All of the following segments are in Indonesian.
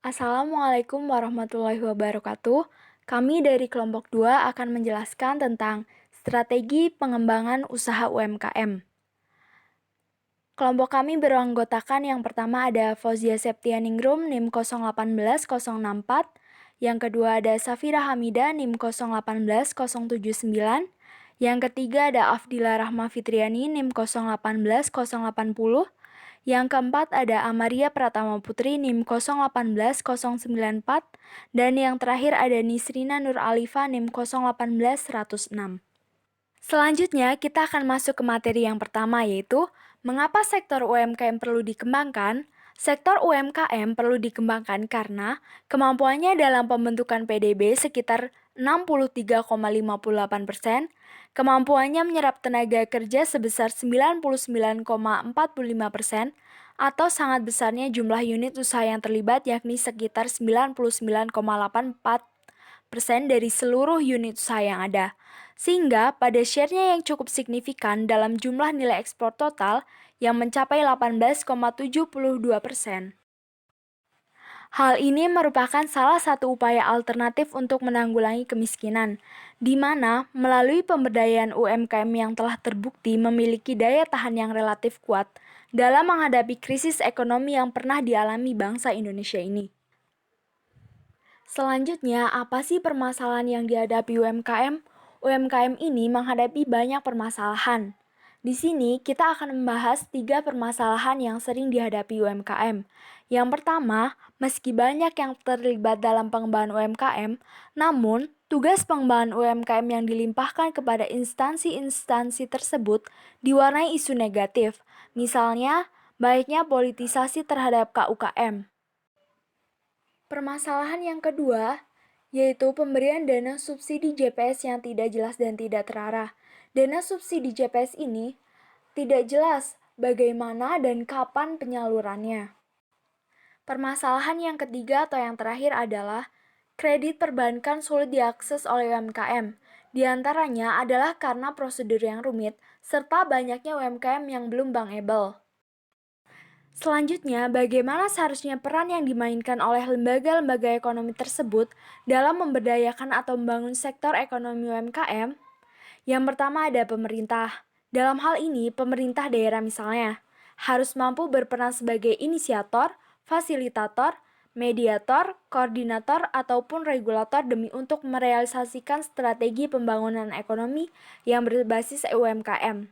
Assalamualaikum warahmatullahi wabarakatuh. Kami dari kelompok 2 akan menjelaskan tentang strategi pengembangan usaha UMKM. Kelompok kami beranggotakan yang pertama ada Fauzia Septianingrum NIM 018064, yang kedua ada Safira Hamida NIM 018079, yang ketiga ada Afdila Rahma Fitriani NIM 018080, yang keempat ada Amaria Pratama Putri NIM 018094, dan yang terakhir ada Nisrina Nur Alifa NIM 018106. Selanjutnya, kita akan masuk ke materi yang pertama, yaitu mengapa sektor UMKM perlu dikembangkan. Sektor UMKM perlu dikembangkan karena kemampuannya dalam pembentukan PDB sekitar 63,58%, kemampuannya menyerap tenaga kerja sebesar 99,45%, atau sangat besarnya jumlah unit usaha yang terlibat yakni sekitar 99,84% dari seluruh unit usaha yang ada. Sehingga pada share-nya yang cukup signifikan dalam jumlah nilai ekspor total yang mencapai 18,72%. Hal ini merupakan salah satu upaya alternatif untuk menanggulangi kemiskinan, di mana melalui pemberdayaan UMKM yang telah terbukti memiliki daya tahan yang relatif kuat dalam menghadapi krisis ekonomi yang pernah dialami bangsa Indonesia ini. Selanjutnya, apa sih permasalahan yang dihadapi UMKM? UMKM ini menghadapi banyak permasalahan. Di sini, kita akan membahas 3 permasalahan yang sering dihadapi UMKM. Yang pertama, meski banyak yang terlibat dalam pengembangan UMKM, namun tugas pengembangan UMKM yang dilimpahkan kepada instansi-instansi tersebut diwarnai isu negatif. Misalnya, baiknya politisasi terhadap KUKM. Permasalahan yang kedua, yaitu pemberian dana subsidi JPS yang tidak jelas dan tidak terarah. Dana subsidi JPS ini tidak jelas bagaimana dan kapan penyalurannya. Permasalahan yang ketiga atau yang terakhir adalah kredit perbankan sulit diakses oleh UMKM. Di antaranya adalah karena prosedur yang rumit, serta banyaknya UMKM yang belum bankable. Selanjutnya, bagaimana seharusnya peran yang dimainkan oleh lembaga-lembaga ekonomi tersebut dalam memberdayakan atau membangun sektor ekonomi UMKM? Yang pertama ada pemerintah. Dalam hal ini, pemerintah daerah misalnya harus mampu berperan sebagai inisiator, fasilitator, mediator, koordinator, ataupun regulator demi untuk merealisasikan strategi pembangunan ekonomi yang berbasis UMKM.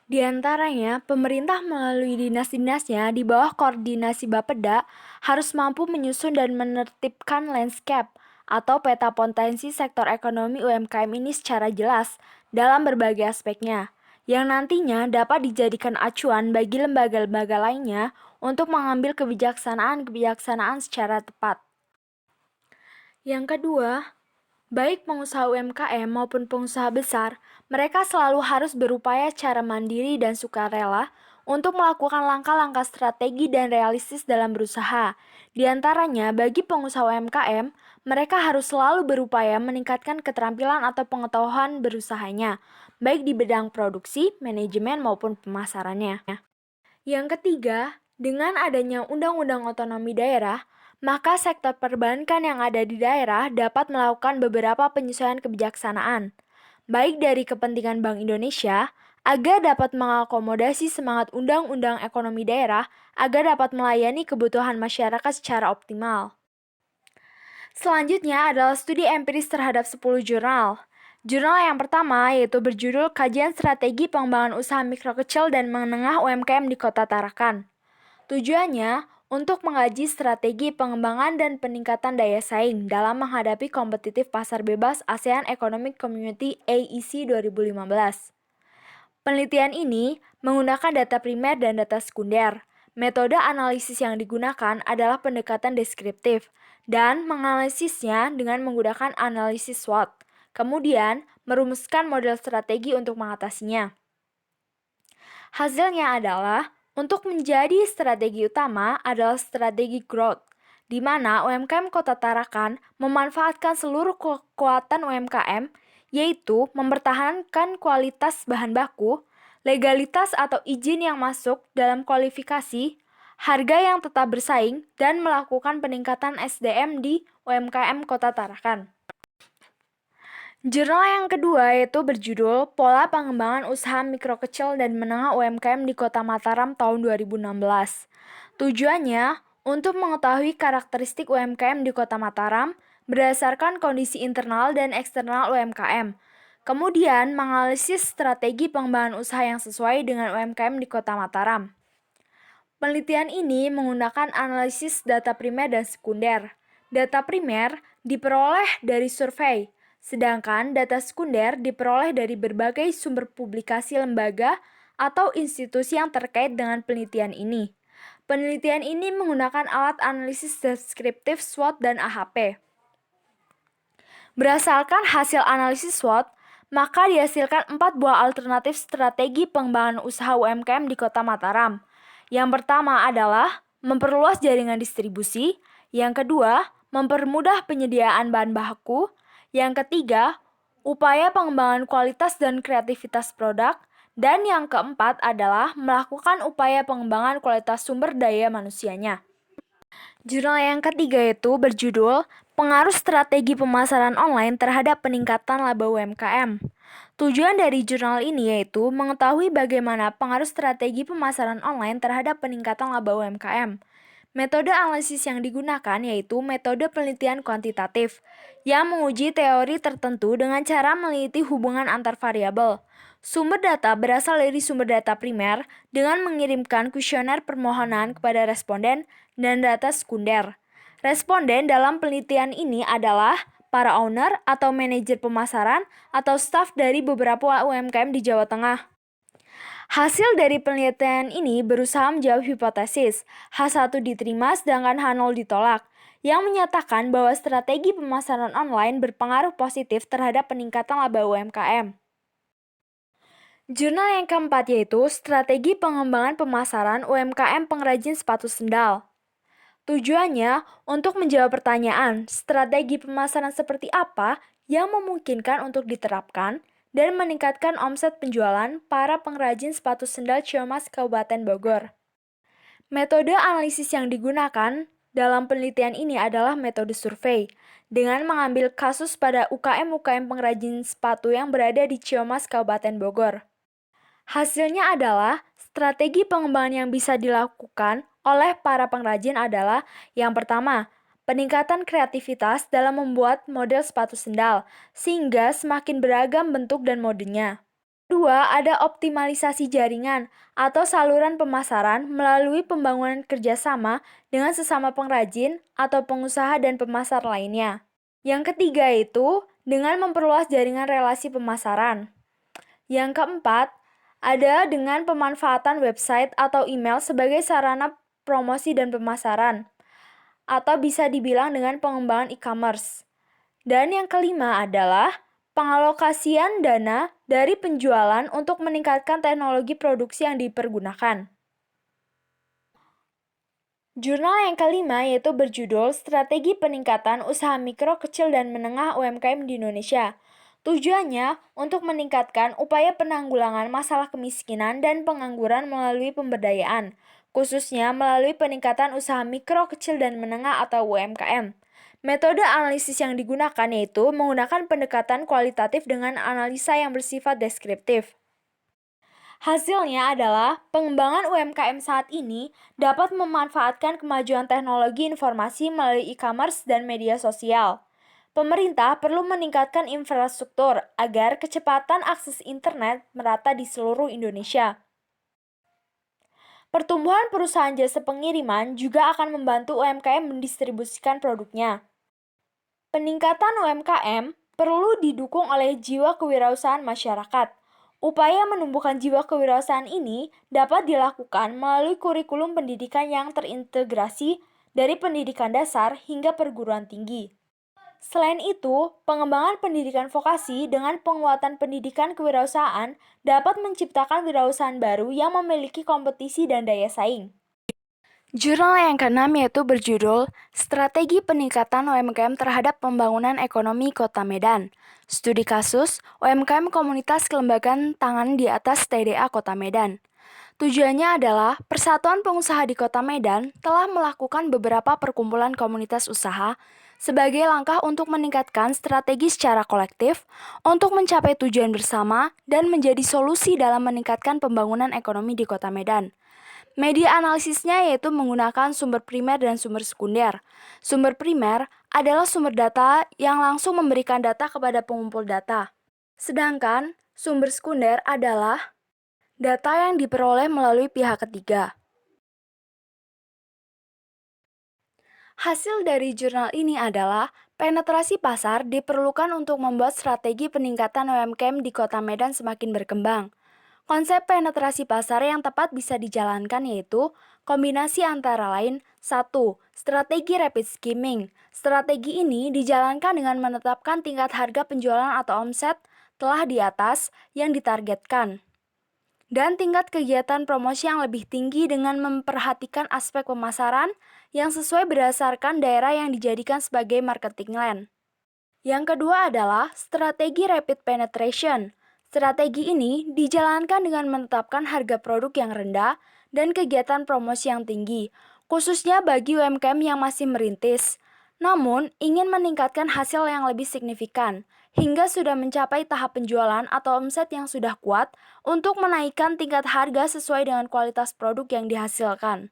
Di antaranya, pemerintah melalui dinas-dinasnya di bawah koordinasi Bapeda harus mampu menyusun dan menertibkan landscape atau peta potensi sektor ekonomi UMKM ini secara jelas dalam berbagai aspeknya, yang nantinya dapat dijadikan acuan bagi lembaga-lembaga lainnya untuk mengambil kebijaksanaan-kebijaksanaan secara tepat. Yang kedua, baik pengusaha UMKM maupun pengusaha besar, mereka selalu harus berupaya secara mandiri dan sukarela untuk melakukan langkah-langkah strategi dan realistis dalam berusaha. Di antaranya, bagi pengusaha UMKM, mereka harus selalu berupaya meningkatkan keterampilan atau pengetahuan berusahanya, baik di bidang produksi, manajemen, maupun pemasarannya. Yang ketiga, dengan adanya Undang-Undang Otonomi Daerah, maka sektor perbankan yang ada di daerah dapat melakukan beberapa penyesuaian kebijaksanaan, baik dari kepentingan Bank Indonesia, agar dapat mengakomodasi semangat Undang-Undang Ekonomi Daerah agar dapat melayani kebutuhan masyarakat secara optimal. Selanjutnya adalah studi empiris terhadap 10 jurnal. Jurnal yang pertama yaitu berjudul Kajian Strategi Pengembangan Usaha Mikro Kecil dan Menengah UMKM di Kota Tarakan. Tujuannya untuk mengkaji strategi pengembangan dan peningkatan daya saing dalam menghadapi kompetitif pasar bebas ASEAN Economic Community AEC 2015. Penelitian ini menggunakan data primer dan data sekunder. Metode analisis yang digunakan adalah pendekatan deskriptif dan menganalisisnya dengan menggunakan analisis SWOT. Kemudian, merumuskan model strategi untuk mengatasinya. Hasilnya adalah untuk menjadi strategi utama adalah strategi growth, di mana UMKM Kota Tarakan memanfaatkan seluruh kekuatan UMKM, yaitu mempertahankan kualitas bahan baku, legalitas atau izin yang masuk dalam kualifikasi, harga yang tetap bersaing, dan melakukan peningkatan SDM di UMKM Kota Tarakan. Jurnal yang kedua yaitu berjudul Pola Pengembangan Usaha Mikro Kecil dan Menengah UMKM di Kota Mataram tahun 2016. Tujuannya untuk mengetahui karakteristik UMKM di Kota Mataram berdasarkan kondisi internal dan eksternal UMKM. Kemudian menganalisis strategi pengembangan usaha yang sesuai dengan UMKM di Kota Mataram. Penelitian ini menggunakan analisis data primer dan sekunder. Data primer diperoleh dari survei, sedangkan data sekunder diperoleh dari berbagai sumber publikasi lembaga atau institusi yang terkait dengan penelitian ini. Penelitian ini menggunakan alat analisis deskriptif SWOT dan AHP. Berdasarkan hasil analisis SWOT, maka dihasilkan 4 buah alternatif strategi pengembangan usaha UMKM di Kota Mataram. Yang pertama adalah memperluas jaringan distribusi, yang kedua, mempermudah penyediaan bahan baku, yang ketiga, upaya pengembangan kualitas dan kreativitas produk, dan yang keempat adalah melakukan upaya pengembangan kualitas sumber daya manusianya. Jurnal yang ketiga itu berjudul Pengaruh Strategi Pemasaran Online Terhadap Peningkatan Laba UMKM. Tujuan dari jurnal ini yaitu mengetahui bagaimana pengaruh strategi pemasaran online terhadap peningkatan laba UMKM. Metode analisis yang digunakan yaitu metode penelitian kuantitatif, yang menguji teori tertentu dengan cara meneliti hubungan antar variabel. Sumber data berasal dari sumber data primer dengan mengirimkan kuesioner permohonan kepada responden dan data sekunder. Responden dalam penelitian ini adalah para owner atau manajer pemasaran atau staf dari beberapa UMKM di Jawa Tengah. Hasil dari penelitian ini berusaha menjawab hipotesis H1 diterima sedangkan H0 ditolak, yang menyatakan bahwa strategi pemasaran online berpengaruh positif terhadap peningkatan laba UMKM. Jurnal yang keempat yaitu Strategi Pengembangan Pemasaran UMKM Pengrajin Sepatu Sendal. Tujuannya untuk menjawab pertanyaan, strategi pemasaran seperti apa yang memungkinkan untuk diterapkan dan meningkatkan omset penjualan para pengrajin sepatu sendal Ciamas Kabupaten Bogor. Metode analisis yang digunakan dalam penelitian ini adalah metode survei, dengan mengambil kasus pada UKM-UKM pengrajin sepatu yang berada di Ciamas Kabupaten Bogor. Hasilnya adalah strategi pengembangan yang bisa dilakukan oleh para pengrajin adalah yang pertama, peningkatan kreativitas dalam membuat model sepatu sendal, sehingga semakin beragam bentuk dan modenya. Kedua, ada optimalisasi jaringan atau saluran pemasaran melalui pembangunan kerjasama dengan sesama pengrajin atau pengusaha dan pemasar lainnya. Yang ketiga itu dengan memperluas jaringan relasi pemasaran. Yang keempat, ada dengan pemanfaatan website atau email sebagai sarana promosi dan pemasaran, atau bisa dibilang dengan pengembangan e-commerce. Dan yang kelima adalah pengalokasian dana dari penjualan untuk meningkatkan teknologi produksi yang dipergunakan. Jurnal yang kelima yaitu berjudul Strategi Peningkatan Usaha Mikro, Kecil, dan Menengah UMKM di Indonesia. Tujuannya untuk meningkatkan upaya penanggulangan masalah kemiskinan dan pengangguran melalui pemberdayaan, khususnya melalui peningkatan usaha mikro, kecil, dan menengah atau UMKM. Metode analisis yang digunakan yaitu menggunakan pendekatan kualitatif dengan analisa yang bersifat deskriptif. Hasilnya adalah pengembangan UMKM saat ini dapat memanfaatkan kemajuan teknologi informasi melalui e-commerce dan media sosial. Pemerintah perlu meningkatkan infrastruktur agar kecepatan akses internet merata di seluruh Indonesia. Pertumbuhan perusahaan jasa pengiriman juga akan membantu UMKM mendistribusikan produknya. Peningkatan UMKM perlu didukung oleh jiwa kewirausahaan masyarakat. Upaya menumbuhkan jiwa kewirausahaan ini dapat dilakukan melalui kurikulum pendidikan yang terintegrasi dari pendidikan dasar hingga perguruan tinggi. Selain itu, pengembangan pendidikan vokasi dengan penguatan pendidikan kewirausahaan dapat menciptakan wirausahaan baru yang memiliki kompetisi dan daya saing. Jurnal yang keenam yaitu berjudul Strategi Peningkatan UMKM Terhadap Pembangunan Ekonomi Kota Medan. Studi kasus UMKM Komunitas Kelembagaan Tangan di Atas TDA Kota Medan. Tujuannya adalah Persatuan Pengusaha di Kota Medan telah melakukan beberapa perkumpulan komunitas usaha sebagai langkah untuk meningkatkan strategi secara kolektif untuk mencapai tujuan bersama dan menjadi solusi dalam meningkatkan pembangunan ekonomi di Kota Medan. Media analisisnya yaitu menggunakan sumber primer dan sumber sekunder. Sumber primer adalah sumber data yang langsung memberikan data kepada pengumpul data. Sedangkan sumber sekunder adalah data yang diperoleh melalui pihak ketiga. Hasil dari jurnal ini adalah penetrasi pasar diperlukan untuk membuat strategi peningkatan UMKM di Kota Medan semakin berkembang. Konsep penetrasi pasar yang tepat bisa dijalankan yaitu kombinasi antara lain 1. Strategi rapid skimming. Strategi ini dijalankan dengan menetapkan tingkat harga penjualan atau omset telah di atas yang ditargetkan dan tingkat kegiatan promosi yang lebih tinggi dengan memperhatikan aspek pemasaran yang sesuai berdasarkan daerah yang dijadikan sebagai marketing land. Yang kedua adalah strategi rapid penetration. Strategi ini dijalankan dengan menetapkan harga produk yang rendah dan kegiatan promosi yang tinggi, khususnya bagi UMKM yang masih merintis, namun ingin meningkatkan hasil yang lebih signifikan, hingga sudah mencapai tahap penjualan atau omset yang sudah kuat untuk menaikkan tingkat harga sesuai dengan kualitas produk yang dihasilkan.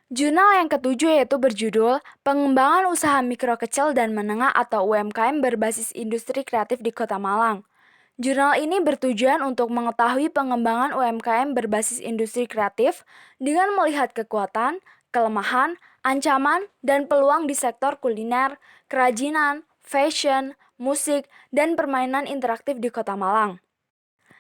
Jurnal yang ketujuh yaitu berjudul Pengembangan Usaha Mikro Kecil dan Menengah atau UMKM berbasis industri kreatif di Kota Malang. Jurnal ini bertujuan untuk mengetahui pengembangan UMKM berbasis industri kreatif dengan melihat kekuatan, kelemahan, ancaman, dan peluang di sektor kuliner, kerajinan, fashion, musik, dan permainan interaktif di Kota Malang,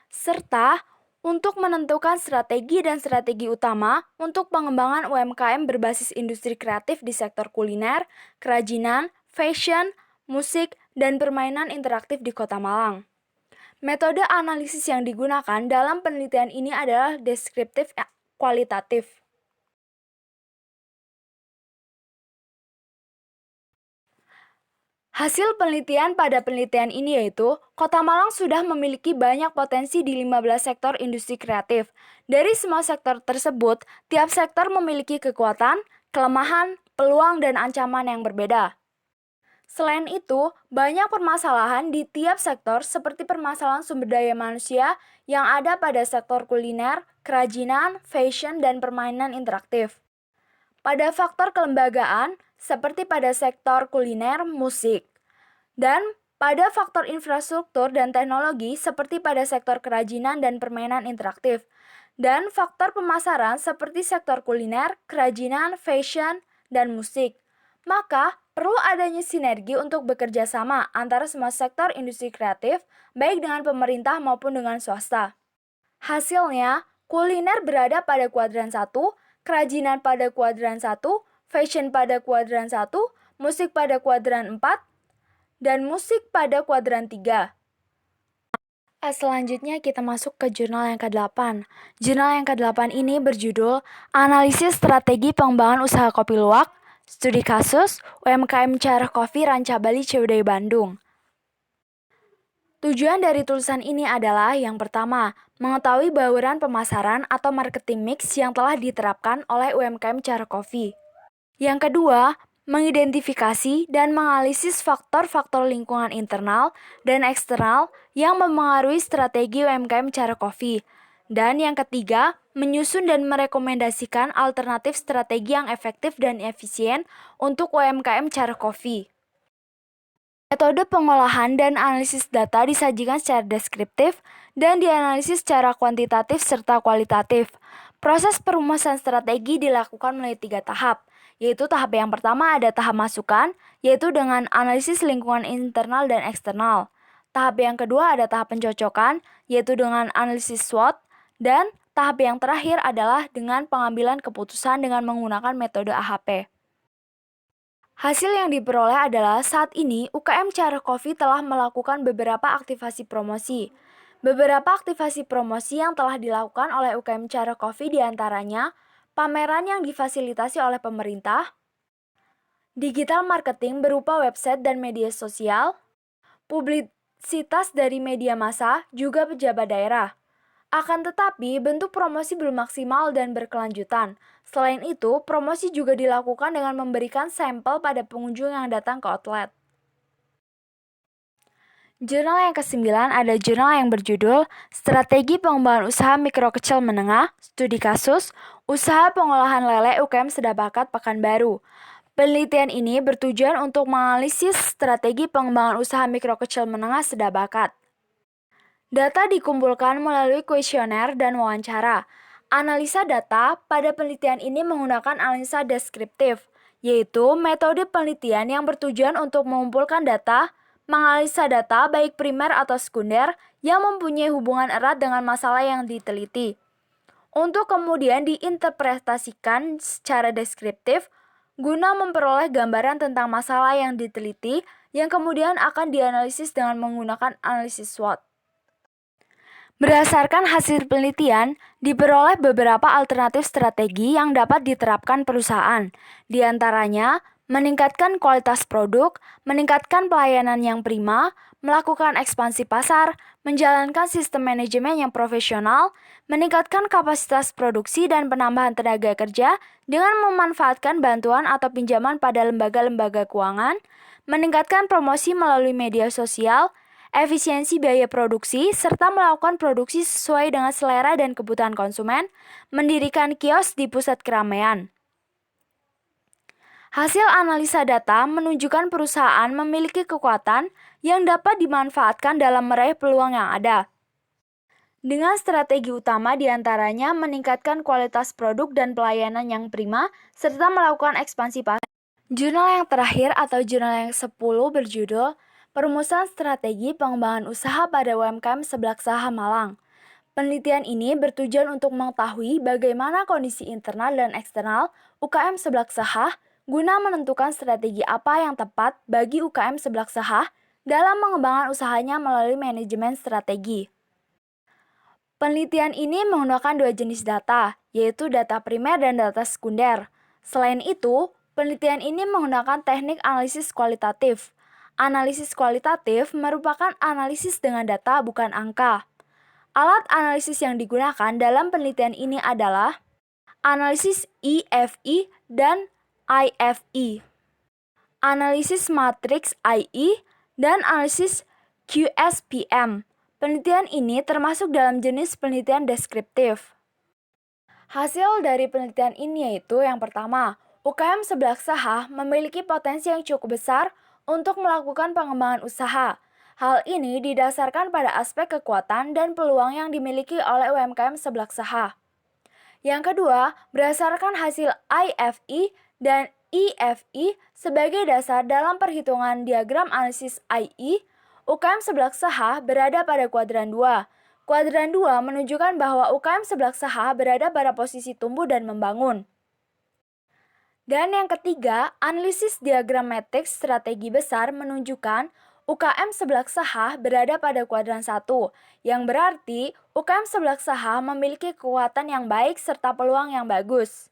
serta untuk menentukan strategi dan strategi utama untuk pengembangan UMKM berbasis industri kreatif di sektor kuliner, kerajinan, fashion, musik, dan permainan interaktif di Kota Malang. Metode analisis yang digunakan dalam penelitian ini adalah deskriptif kualitatif. Hasil penelitian pada penelitian ini yaitu, Kota Malang sudah memiliki banyak potensi di 15 sektor industri kreatif. Dari semua sektor tersebut, tiap sektor memiliki kekuatan, kelemahan, peluang, dan ancaman yang berbeda. Selain itu, banyak permasalahan di tiap sektor seperti permasalahan sumber daya manusia yang ada pada sektor kuliner, kerajinan, fashion, dan permainan interaktif. Pada faktor kelembagaan, seperti pada sektor kuliner, musik, dan pada faktor infrastruktur dan teknologi seperti pada sektor kerajinan dan permainan interaktif, dan faktor pemasaran seperti sektor kuliner, kerajinan, fashion, dan musik. Maka, perlu adanya sinergi untuk bekerja sama antara semua sektor industri kreatif, baik dengan pemerintah maupun dengan swasta. Hasilnya, kuliner berada pada kuadran 1, kerajinan pada kuadran 1, fashion pada kuadran 1, musik pada kuadran 4, dan musik pada kuadran 3. Selanjutnya kita masuk ke jurnal yang ke-8. Jurnal yang ke-8 ini berjudul Analisis Strategi Pengembangan Usaha Kopi Luwak, Studi Kasus, UMKM Cara Kopi Ranca Bali Ciwidey Bandung. Tujuan dari tulisan ini adalah yang pertama, mengetahui bauran pemasaran atau marketing mix yang telah diterapkan oleh UMKM Cara Kopi. Yang kedua, mengidentifikasi dan menganalisis faktor-faktor lingkungan internal dan eksternal yang memengaruhi strategi UMKM Cara Kopi. Dan yang ketiga, menyusun dan merekomendasikan alternatif strategi yang efektif dan efisien untuk UMKM Cara Kopi. Metode pengolahan dan analisis data disajikan secara deskriptif dan dianalisis secara kuantitatif serta kualitatif. Proses perumusan strategi dilakukan melalui 3 tahap, yaitu tahap yang pertama ada tahap masukan, yaitu dengan analisis lingkungan internal dan eksternal. Tahap yang kedua ada tahap pencocokan, yaitu dengan analisis SWOT, dan tahap yang terakhir adalah dengan pengambilan keputusan dengan menggunakan metode AHP. Hasil yang diperoleh adalah saat ini UKM Cara Kopi telah melakukan beberapa aktivasi promosi. Beberapa aktivasi promosi yang telah dilakukan oleh UKM Cara Kopi diantaranya pameran yang difasilitasi oleh pemerintah, digital marketing berupa website dan media sosial, publisitas dari media massa, juga pejabat daerah. Akan tetapi, bentuk promosi belum maksimal dan berkelanjutan. Selain itu, promosi juga dilakukan dengan memberikan sampel pada pengunjung yang datang ke outlet. Jurnal yang ke-9 ada jurnal yang berjudul Strategi Pengembangan Usaha Mikro Kecil Menengah, Studi Kasus, Usaha Pengolahan Lele UKM Sedapakat Pekanbaru. Penelitian ini bertujuan untuk menganalisis strategi pengembangan usaha mikro kecil menengah Sedapakat. Data dikumpulkan melalui kuesioner dan wawancara. Analisa data pada penelitian ini menggunakan analisa deskriptif, yaitu metode penelitian yang bertujuan untuk mengumpulkan data, menganalisa data baik primer atau sekunder yang mempunyai hubungan erat dengan masalah yang diteliti, untuk kemudian diinterpretasikan secara deskriptif guna memperoleh gambaran tentang masalah yang diteliti yang kemudian akan dianalisis dengan menggunakan analisis SWOT. Berdasarkan hasil penelitian, diperoleh beberapa alternatif strategi yang dapat diterapkan perusahaan. Di antaranya, meningkatkan kualitas produk, meningkatkan pelayanan yang prima, melakukan ekspansi pasar, menjalankan sistem manajemen yang profesional, meningkatkan kapasitas produksi dan penambahan tenaga kerja dengan memanfaatkan bantuan atau pinjaman pada lembaga-lembaga keuangan, meningkatkan promosi melalui media sosial, efisiensi biaya produksi, serta melakukan produksi sesuai dengan selera dan kebutuhan konsumen, mendirikan kios di pusat keramaian. Hasil analisa data menunjukkan perusahaan memiliki kekuatan yang dapat dimanfaatkan dalam meraih peluang yang ada. Dengan strategi utama diantaranya meningkatkan kualitas produk dan pelayanan yang prima, serta melakukan ekspansi pasar. Jurnal yang terakhir atau jurnal yang 10 berjudul Perumusan Strategi Pengembangan Usaha pada UMKM Seblaksaha Malang. Penelitian ini bertujuan untuk mengetahui bagaimana kondisi internal dan eksternal UKM Seblaksaha guna menentukan strategi apa yang tepat bagi UKM Seblaksaha dalam mengembangkan usahanya melalui manajemen strategi. Penelitian ini menggunakan dua jenis data, yaitu data primer dan data sekunder. Selain itu, penelitian ini menggunakan teknik analisis kualitatif. Analisis kualitatif merupakan analisis dengan data bukan angka. Alat analisis yang digunakan dalam penelitian ini adalah analisis EFE dan IFE, analisis matriks IE, dan analisis QSPM. Penelitian ini termasuk dalam jenis penelitian deskriptif. Hasil dari penelitian ini yaitu yang pertama, UKM Seblaksaha memiliki potensi yang cukup besar untuk melakukan pengembangan usaha. Hal ini didasarkan pada aspek kekuatan dan peluang yang dimiliki oleh UMKM Seblaksaha. Yang kedua, berdasarkan hasil IFE dan EFE sebagai dasar dalam perhitungan diagram analisis IE, UKM Seblaksaha berada pada kuadran 2. Kuadran 2 menunjukkan bahwa UKM Seblaksaha berada pada posisi tumbuh dan membangun. Dan yang ketiga, analisis diagram matriks strategi besar menunjukkan UKM Seblaksaha berada pada kuadran 1, yang berarti UKM Seblaksaha memiliki kekuatan yang baik serta peluang yang bagus.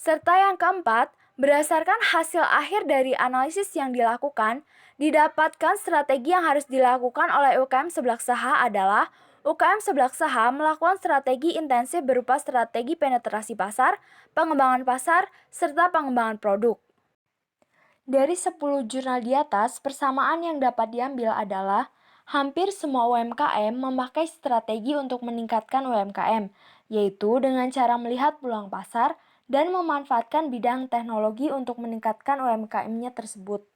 Serta yang keempat, berdasarkan hasil akhir dari analisis yang dilakukan, didapatkan strategi yang harus dilakukan oleh UKM Seblaksaha adalah UKM Seblaksaha melakukan strategi intensif berupa strategi penetrasi pasar, pengembangan pasar, serta pengembangan produk. Dari 10 jurnal di atas, persamaan yang dapat diambil adalah hampir semua UMKM memakai strategi untuk meningkatkan UMKM, yaitu dengan cara melihat peluang pasar dan memanfaatkan bidang teknologi untuk meningkatkan UMKM-nya tersebut.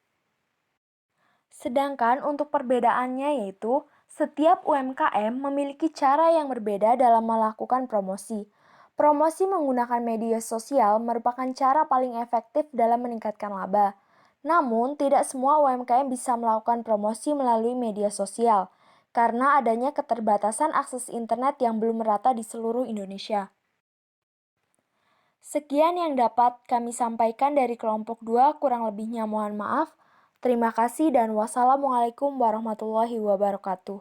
Sedangkan untuk perbedaannya yaitu setiap UMKM memiliki cara yang berbeda dalam melakukan promosi. Promosi menggunakan media sosial merupakan cara paling efektif dalam meningkatkan laba. Namun, tidak semua UMKM bisa melakukan promosi melalui media sosial karena adanya keterbatasan akses internet yang belum merata di seluruh Indonesia. Sekian yang dapat kami sampaikan dari kelompok 2, kurang lebihnya mohon maaf. Terima kasih dan wassalamualaikum warahmatullahi wabarakatuh.